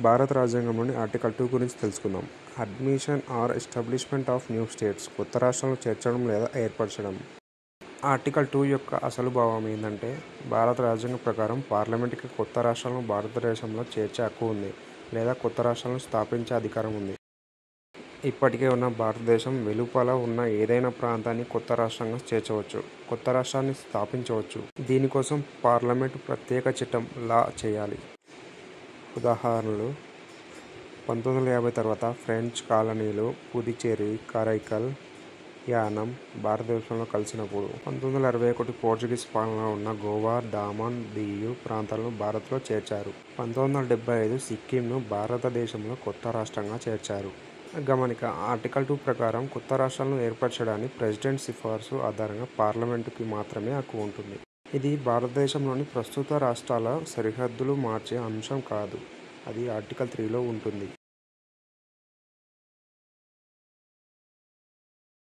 భారత రాజ్యాంగంలోని ఆర్టికల్ 2 గురించి తెలుసుకుందాం. Admission are establishment of new states, కొత్త రాష్ట్రాలను చేర్చడం లేదా ఏర్పరచడం. ఆర్టికల్ 2 యొక్క అసలు భావం ఏంటంటే, భారత రాజ్యాంగం ప్రకారం పార్లమెంటుకి కొత్త రాష్ట్రాలను భారతదేశంలో చేర్చే హక్కు ఉంది లేదా కొత్త రాష్ట్రాలను స్థాపించే అధికారం ఉంది. ఇప్పటికే ఉన్న భారతదేశం వెలుపల ఉన్న ఏదైనా ప్రాంతాన్ని కొత్త రాష్ట్రంగా చేర్చవచ్చు, కొత్త రాష్ట్రాన్ని స్థాపించవచ్చు. దీనికోసం పార్లమెంటు ప్రత్యేక చట్టం లా చేయాలి. ఉదాహరణలు: 1950 తర్వాత ఫ్రెంచ్ కాలనీలు పుదుచ్చేరి, కరైకల్, యానం భారతదేశంలో కలిసినప్పుడు, 1961 పోర్చుగీస్ పాలనలో ఉన్న గోవా, డామన్, దియు ప్రాంతాలను భారత్లో చేర్చారు. 1975 సిక్కింను భారతదేశంలో కొత్త రాష్ట్రంగా చేర్చారు. గమనిక: ఆర్టికల్ 2 ప్రకారం కొత్త రాష్ట్రాలను ఏర్పరచడానికి ప్రెసిడెంట్ సిఫార్సు ఆధారంగా పార్లమెంటుకి మాత్రమే హక్కు ఉంటుంది. ఇది భారతదేశంలోని ప్రస్తుత రాష్ట్రాల సరిహద్దులు మార్చే అంశం కాదు. అది ఆర్టికల్ 3లో ఉంటుంది.